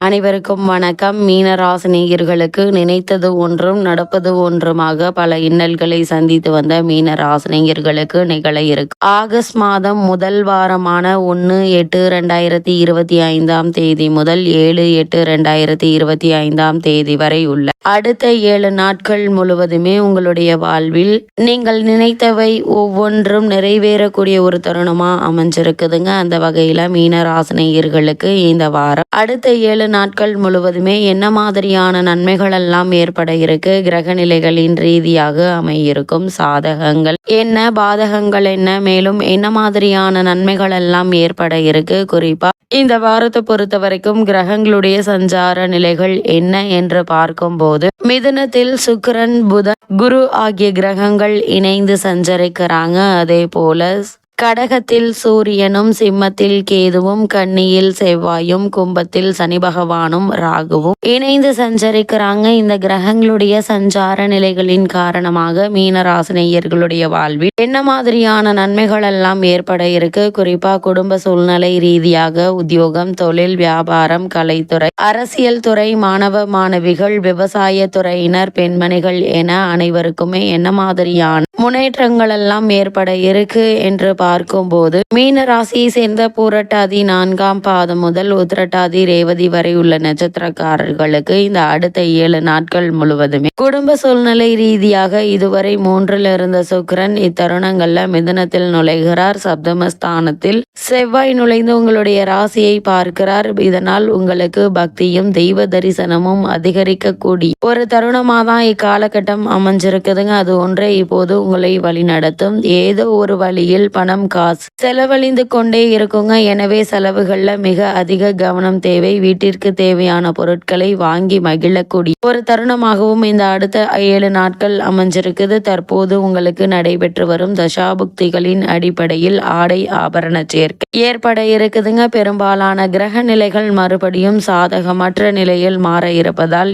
அனைவருக்கும் வணக்கம். மீனராசி நேயர்களுக்கு நினைத்தது ஒன்றும் நடப்பது ஒன்றுமாக பல இன்னல்களை சந்தித்து வந்த மீனராசி நேயர்களுக்கு நிகழ இருக்கு. ஆகஸ்ட் மாதம் முதல் வாரமான 1/8/2025 முதல் 7/8/2025 வரை உள்ள அடுத்த 7 நாட்கள் முழுவதுமே உங்களுடைய வாழ்வில் நீங்கள் நினைத்தவை ஒவ்வொன்றும் நிறைவேறக்கூடிய ஒரு தருணமா அமைஞ்சிருக்குதுங்க. அந்த வகையில மீனராசி நேயர்களுக்கு இந்த வாரம் அடுத்த 7 நாட்கள் முழுவதுமே என்ன மாதிரியான நன்மைகள் எல்லாம் ஏற்பட இருக்கு, கிரக நிலைகளின் ரீதியாக அமையிருக்கும் சாதகங்கள் என்ன, பாதகங்கள் என்ன, மேலும் என்ன மாதிரியான நன்மைகள் எல்லாம் ஏற்பட இருக்கு, குறிப்பா இந்த வாரத்தை பொறுத்த வரைக்கும் கிரகங்களுடைய சஞ்சார நிலைகள் என்ன என்று பார்க்கும்போது மிதுனத்தில் சுக்கிரன், புதன், குரு ஆகிய கிரகங்கள் இணைந்து சஞ்சரிக்கிறாங்க. அதே போல கடகத்தில் சூரியனும், சிம்மத்தில் கேதுவும், கன்னியில் செவ்வாயும், கும்பத்தில் சனி பகவானும் ராகுவும் இணைந்து சஞ்சரிக்கிறாங்க. இந்த கிரகங்களுடைய சஞ்சார நிலைகளின் காரணமாக மீனராசி நேயர்களுடைய வாழ்வில் என்ன மாதிரியான நன்மைகள் எல்லாம் ஏற்பட இருக்கு, குறிப்பா குடும்ப சூழ்நிலை ரீதியாக உத்தியோகம், தொழில், வியாபாரம், கலைத்துறை, அரசியல் துறை, மாணவ மாணவிகள், விவசாய துறையினர், பெண்மணிகள் என அனைவருக்குமே என்ன மாதிரியான முன்னேற்றங்கள் எல்லாம் ஏற்பட இருக்கு என்று பார்க்கும்போது மீன ராசியை சேர்ந்த பூரட்டாதி 4ஆம் பாதம் முதல் உத்திரட்டாதி ரேவதி வரை உள்ள நட்சத்திரக்காரர்களுக்கு இந்த அடுத்த 7 நாட்கள் முழுவதுமே குடும்ப சூழ்நிலை ரீதியாக இதுவரை 3ல் இருந்த சுக்கிரன் இத்தருணங்கள்ல மிதுனத்தில் நுழைகிறார். சப்தமஸ்தானத்தில் செவ்வாய் நுழைந்து உங்களுடைய ராசியை பார்க்கிறார். இதனால் உங்களுக்கு பக்தியும் தெய்வ தரிசனமும் அதிகரிக்கக்கூடிய ஒரு தருணமாக தான் இக்காலகட்டம் அமைஞ்சிருக்குதுங்க. அது ஒன்றே இப்போது உங்களை வழிநடத்தும். ஏதோ ஒரு வழியில் பணம், காசு செலவழிந்து கொண்டே இருக்குங்க. எனவே செலவுகள்ல மிக அதிக கவனம் தேவை. வீட்டிற்கு தேவையான பொருட்களை வாங்கி மகிழக்கூடிய ஒரு தருணமாகவும் இந்த அடுத்த 7 நாட்கள் அமைஞ்சிருக்குது. தற்போது உங்களுக்கு நடைபெற்று வரும் தசாபுக்திகளின் அடிப்படையில் ஆடை ஆபரண சேர்க்கை ஏற்பட இருக்குதுங்க. பெரும்பாலான கிரக நிலைகள் மறுபடியும் சாதகமற்ற நிலையில் மாற இருப்பதால்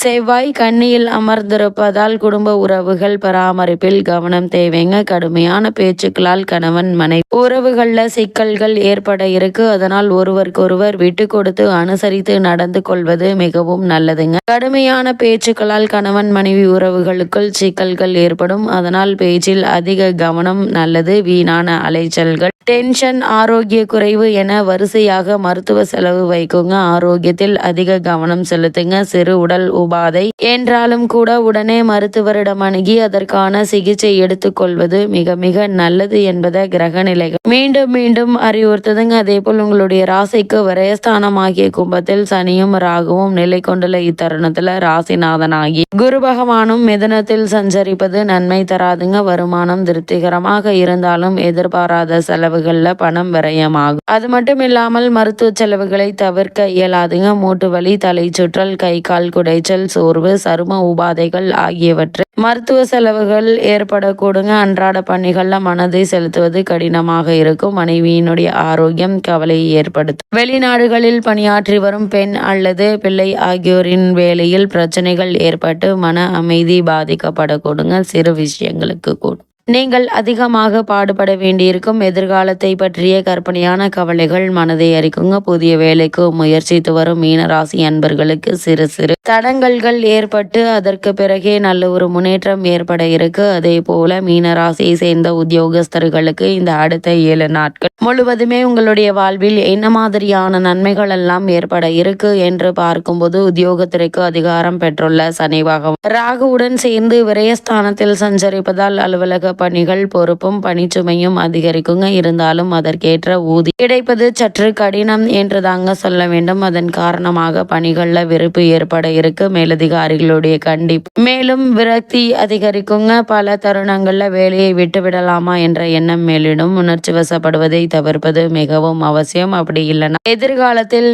செவ்வாய் கன்னியில் அமர்ந்திருப்பதால் குடும்ப உறவுகள் பராமரிப்பில் கவனம் தேவைங்க. கடுமையான பேச்சுக்களால் கணவன் மனைவி உறவுகள்ல சிக்கல்கள் ஏற்பட இருக்கு. அதனால் ஒருவருக்கொருவர் விட்டு கொடுத்து அனுசரித்து நடந்து கொள்வது மிகவும் நல்லதுங்க. கடுமையான பேச்சுக்களால் கணவன் மனைவி உறவுகளுக்குள் சிக்கல்கள் ஏற்படும். அதனால் பேச்சில் அதிக கவனம் நல்லது. வீணான அலைச்சல்கள், டென்ஷன், ஆரோக்கிய குறைவு என வரிசையாக மருத்துவ செலவு வைக்குங்க. ஆரோக்கியத்தில் அதிக கவனம் செலுத்துங்க. சிறு உடல் உபாதை என்றாலும் கூட உடனே மருத்துவரிடம் அணுகி அதற்கான சிகிச்சை எடுத்துக்கொள்வது மிக மிக நல்லது என்பதை கிரக நிலைகள் மீண்டும் மீண்டும் அறிவுறுத்துதுங்க. அதே போல் உங்களுடைய ராசிக்கு விரயஸ்தானமாகிய கும்பத்தில் சனியும் ராகுவும் நிலை கொண்டுள்ள இத்தருணத்துல ராசிநாதனாகி குரு பகவானும் மிதுனத்தில் சஞ்சரிப்பது நன்மை தராதுங்க. வருமானம் திருப்திகரமாக இருந்தாலும் எதிர்பாராத செலவுகள்ல பணம் விரயமாகும். அது மட்டும் இல்லாமல் மருத்துவ செலவுகளை தவிர்க்க இயலாதுங்க. மூட்டு வலி, தலை சுற்றல், கை கால் குடைச்சல், சோர்வு, சரும உபாதைகள் ஆகியவற்றை மருத்துவ செலவுகள் ஏற்படக்கூடுங்க. அன்றாட பணிகள்ல மனதை செலுத்துவது கடினமாக இருக்கும். மனைவியினுடைய ஆரோக்கியம் கவலையை ஏற்படுத்தும். வெளிநாடுகளில் பணியாற்றி வரும் பெண் அல்லது பிள்ளை ஆகியோரின் வேலையில் பிரச்சனைகள் ஏற்பட்டு மன அமைதி பாதிக்கப்படக்கூடுங்க. சிறு விஷயங்களுக்கு கூட நீங்கள் அதிகமாக பாடுபட வேண்டியிருக்கும். எதிர்காலத்தை பற்றிய கற்பனையான கவலைகள் மனதை அரிக்குங்க. புதிய வேலைக்கு முயற்சித்து வரும் மீனராசி அன்பர்களுக்கு சிறு சிறு தடங்கல்கள் ஏற்பட்டு அதற்கு பிறகே நல்ல ஒரு முன்னேற்றம் ஏற்பட இருக்கு. அதே போல மீனராசியை சேர்ந்த உத்தியோகஸ்தர்களுக்கு இந்த அடுத்த 7 நாட்கள் முழுவதுமே உங்களுடைய வாழ்வில் என்ன மாதிரியான நன்மைகள் எல்லாம் ஏற்பட இருக்கு என்று பார்க்கும்போது உத்தியோகத்திற்கு அதிகாரம் பெற்றுள்ள சனி பகவான் ராகுவுடன் சேர்ந்து விரயஸ்தானத்தில் சஞ்சரிப்பதால் அலுவலக பணிகள், பொறுப்பும் பணிச்சுமையும் அதிகரிக்குங்க. இருந்தாலும் அதற்கேற்ற ஊதியம் கிடைப்பது சற்று கடினம் என்று தாங்க சொல்ல வேண்டும். அதன் காரணமாக பணிகள்ல வெறுப்பு ஏற்பட இருக்கு. மேலதிகாரிகளுடைய கண்டிப்பு மேலும் விரக்தி அதிகரிக்குங்க. பல தருணங்கள்ல வேலையை விட்டு விடலாமா என்ற எண்ணம் மேலிடும். உணர்ச்சி வசப்படுவதை தவிர்ப்பது மிகவும் அவசியம். அப்படி இல்லைன்னா எதிர்காலத்தில்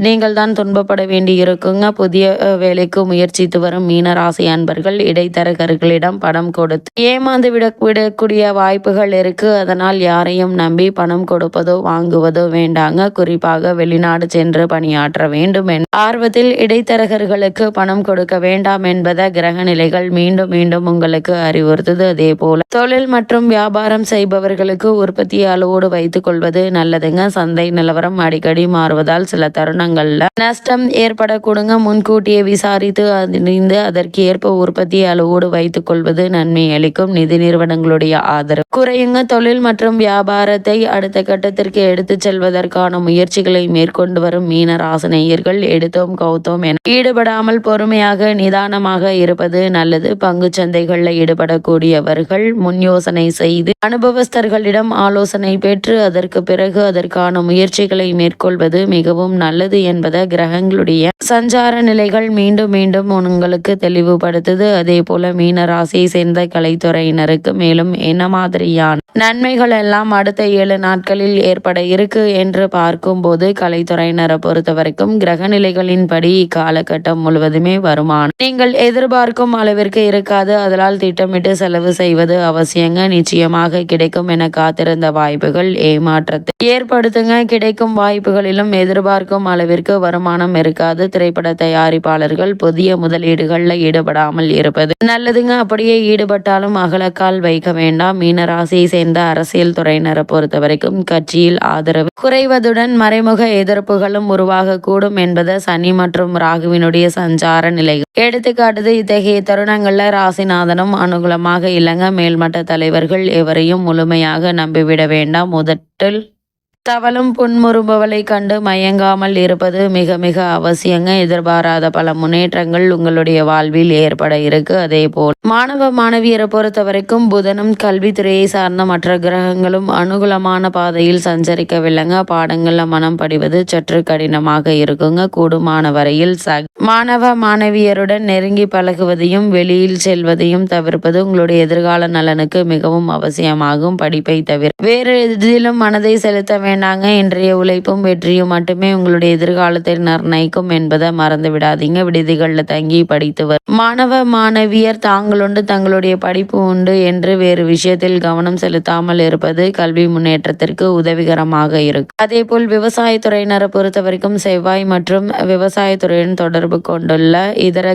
நீங்கள் தான் துன்பப்பட வேண்டி இருக்குங்க. புதிய வேலைக்கு முயற்சித்து வரும் மீனராசி அன்பர்கள் இடைத்தரகர்களிடம் பணம் கொடுத்து ஏமாந்து விடக்கூடிய வாய்ப்புகள் இருக்கு. அதனால் யாரையும் நம்பி பணம் கொடுப்பதோ வாங்குவதோ வேண்டாங்க. குறிப்பாக வெளிநாடு சென்று பணியாற்ற வேண்டும் என்ற ஆர்வத்தில் இடைத்தரகர்களுக்கு பணம் கொடுக்க வேண்டாம் என்பதை கிரக நிலைகள் மீண்டும் மீண்டும் உங்களுக்கு அறிவுறுத்துது. அதே போல தொழில் மற்றும் வியாபாரம் செய்பவர்களுக்கு உற்பத்தி அளவோடு வைத்துக் கொள்வது நல்லதுங்க. சந்தை நிலவரம் அடிக்கடி மாறுவதால் சில தருணங்கள்ல நஷ்டம் ஏற்படக்கூடுங்க. முன்கூட்டியே விசாரித்து அறிந்து அதற்கு ஏற்ப உற்பத்தி அளவோடு வைத்துக் கொள்வது நன்மை அளிக்கும். நிதி நிறுவனங்களுடைய ஆதரவு குறையுங்க. தொழில் மற்றும் வியாபாரத்தை அடுத்த கட்டத்திற்கு எடுத்துச் செல்வதற்கான முயற்சிகளை மேற்கொண்டு வரும் மீன ராசினியர்கள் எடுத்தோம் கவுத்தோம் என ஈடுபடாமல் பொறுமையாக நிதானமாக இருப்பது நல்லது. பங்கு சந்தைகளில் ஈடுபடக்கூடியவர்கள் முன் யோசனை செய்து அனுபவஸ்தர்களிடம் ஆலோசனை பெற்று அதற்கு பிறகு அதற்கான முயற்சிகளை மேற்கொள்வது மிகவும் நல்லது என்பதை கிரகங்களுடைய சஞ்சார நிலைகள் மீண்டும் மீண்டும் உங்களுக்கு தெளிவுபடுத்துது. அதே போல மீன ராசியை சேர்ந்த கலைத்துறையினருக்கு மேலும் என்ன மாதிரியான நன்மைகள் எல்லாம் அடுத்த 7 நாட்களில் ஏற்பட இருக்கு என்று பார்க்கும்போது கலைத்துறையினரை பொறுத்த வரைக்கும் கிரக நிலைகளின்படி இக்காலகட்டம் முழுவதுமே வருமானம் நீங்கள் எதிர்பார்க்கும் அளவிற்கு இருக்காது. அதனால் திட்டமிட்டு செலவு செய்வது அவசியங்க. நிச்சயமாக கிடைக்கும் என காத்திருந்த வாய்ப்புகள் ஏமாற்றத்தை ஏற்படுத்துங்க. கிடைக்கும் வாய்ப்புகளிலும் எதிர்பார்க்கும் அளவிற்கு வருமானம் இருக்காது. திரைப்பட தயாரிப்பாளர்கள் புதிய முதலீடுகளில் ஈடுபடாமல் இருப்பது நல்லதுங்க. அப்படியே ஈடுபட்டாலும் அகலக்கால் வைக்க வேண்டாம். மீனராசியை சேர்ந்த அரசியல் துறையினரை பொறுத்த வரைக்கும் கட்சியில் ஆதரவு குறைவதுடன் மறைமுக எதிர்ப்புகளும் உருவாகக்கூடும் என்பது சனி மற்றும் ராகுவினுடைய சஞ்சார நிலைகள் எடுத்துக்காட்டுது. இத்தகைய தருணங்கள்ல ராசிநாதனும் அனுகூலமாக இல்லைங்க. மேல்மட்ட தலைவர்கள் எவரையும் முழுமையாக நம்பிவிட வேண்டாம். முதட்டில் தவளும் புன்முறுபவளை கண்டு மயங்காமல் இருப்பது மிக மிக அவசியங்க. எதிர்பாராத பல முன்னேற்றங்கள் உங்களுடைய வாழ்வில் ஏற்பட இருக்கு. அதே போல் மாணவ மாணவியரை பொறுத்த வரைக்கும் புதனும் கல்வித்துறையை சார்ந்த மற்ற கிரகங்களும் அனுகூலமான பாதையில் சஞ்சரிக்கவில்லைங்க. பாடங்கள்ல மனம் படிவது சற்று கடினமாக இருக்குங்க. கூடுமான வரையில் மாணவ மாணவியருடன் நெருங்கி பழகுவதையும் வெளியில் செல்வதையும் தவிர்ப்பது உங்களுடைய எதிர்கால நலனுக்கு மிகவும் அவசியமாகும். படிப்பை தவிர வேறு எதிலும் மனதை செலுத்த வேண்டாங்க. இன்றைய உழைப்பும் வெற்றியும் மட்டுமே உங்களுடைய எதிர்காலத்தை நிர்ணயிக்கும் என்பதை மறந்து விடாதீங்க. விடுதிகளில் தங்கி படித்து மாணவ மாணவியர் தாங்களுண்டு தங்களுடைய படிப்பு உண்டு என்று வேறு விஷயத்தில் கவனம் செலுத்தாமல் இருப்பது கல்வி முன்னேற்றத்திற்கு உதவிகரமாக இருக்கும். அதே போல் விவசாயத்துறையினரை பொறுத்த வரைக்கும் செவ்வாய் மற்றும் விவசாயத்துறையுடன் தொடர்பு கொண்டுள்ள இதர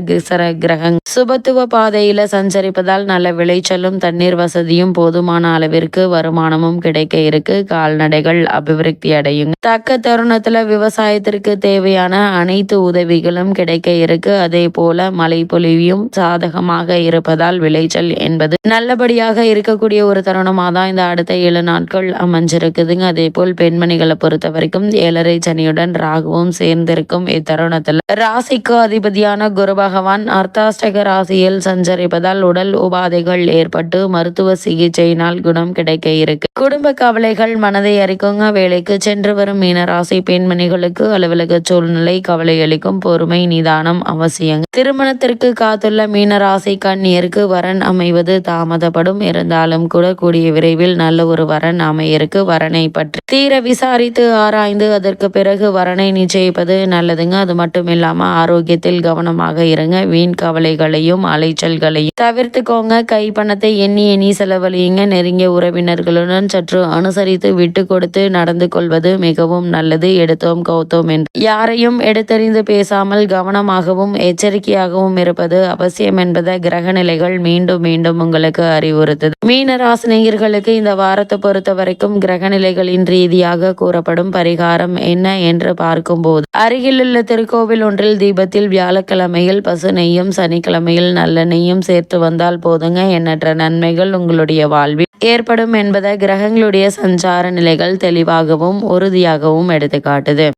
கிரகங்கள் சுபத்துவ பாதையில சஞ்சரிப்பதால் நல்ல விளைச்சலும் தண்ணீர் வசதியும் போதுமான அளவிற்கு வருமானமும் கிடைக்க இருக்கு. கால்நடைகள் அபிவிருத்தி அடையும். தக்க தருணத்துல விவசாயத்திற்கு தேவையான அனைத்து உதவிகளும் கிடைக்க இருக்கு. அதே போல மழை பொழிவும் சாதகமாக இருப்பதால் விளைச்சல் என்பது நல்லபடியாக இருக்கக்கூடிய ஒரு தருணமாக தான் இந்த அடுத்த 7 நாட்கள் அமைஞ்சிருக்குதுங்க. அதே போல் பெண்மணிகளை பொறுத்த வரைக்கும் 7.5 சனியுடன் ராகுவும் சேர்ந்திருக்கும் இத்தருணத்துல ராசிக்கு அதிபதியான குரு பகவான் அர்த்தாஷ்டக ராசியில் சஞ்சரிப்பதால் உடல் உபாதைகள் ஏற்பட்டு மருத்துவ சிகிச்சையினால் குணம் கிடைக்க இருக்கு. குடும்ப கவலைகள் மனதை அரிக்குங்க. வேலைக்கு சென்று வரும் மீனராசி பெண்மணிகளுக்கு அலுவலக சூழ்நிலை கவலை அளிக்கும். பொறுமை நிதானம் அவசியம். திருமணத்திற்கு காத்துள்ள மீனராசி கன்னியருக்கு வரன் அமைவது தாமதப்படும். இருந்தாலும் கூட கூடிய விரைவில் நல்ல ஒரு வரன் அமையிருக்கு. வரனை பற்றி தீர விசாரித்து ஆராய்ந்து அதற்கு பிறகு வரனை நிச்சயிப்பது நல்லதுங்க. அது மட்டும் இல்லாம ஆரோக்கியத்தில் கவனமாக இருங்க. வீண் கவலைகளையும் அலைச்சல்களையும் தவிர்த்துக்கோங்க. கை பணத்தை எண்ணி எண்ணி செலவழியுங்க. நெருங்கிய உறவினர்களுடன் சற்று அனுசரித்து விட்டு கொடுத்து நடந்து கொள்வது மிகவும் நல்லது. எடுத்தோம் கவுத்தோம் என்று யாரையும் எடுத்தறிந்து பேசாமல் கவனமாகவும் எச்சரிக்கையாகவும் இருப்பது அவசியம் என்பதை கிரக நிலைகள் மீண்டும் மீண்டும் உங்களுக்கு அறிவுறுத்தது. மீனராசினியர்களுக்கு இந்த வாரத்தை பொறுத்த வரைக்கும் கிரக நிலைகளின் ரீதியாக கூறப்படும் பரிகாரம் என்ன என்று பார்க்கும்போது அருகிலுள்ள திருக்கோவில் ஒன்றில் தீபத்தில் வியாழக்கிழமையில் பசு நெய்யும் சனிக்கிழமையில் நல்ல நெய்யும் சேர்த்து வந்தால் போதுங்க. எண்ணற்ற நன்மைகள் உங்களுடைய வாழ்வில் ஏற்படும் என்பதை கிரகங்களுடைய சஞ்சார நிலைகள் தெளிவாகவும் உறுதியாகவும் எடுத்துக்காட்டுது.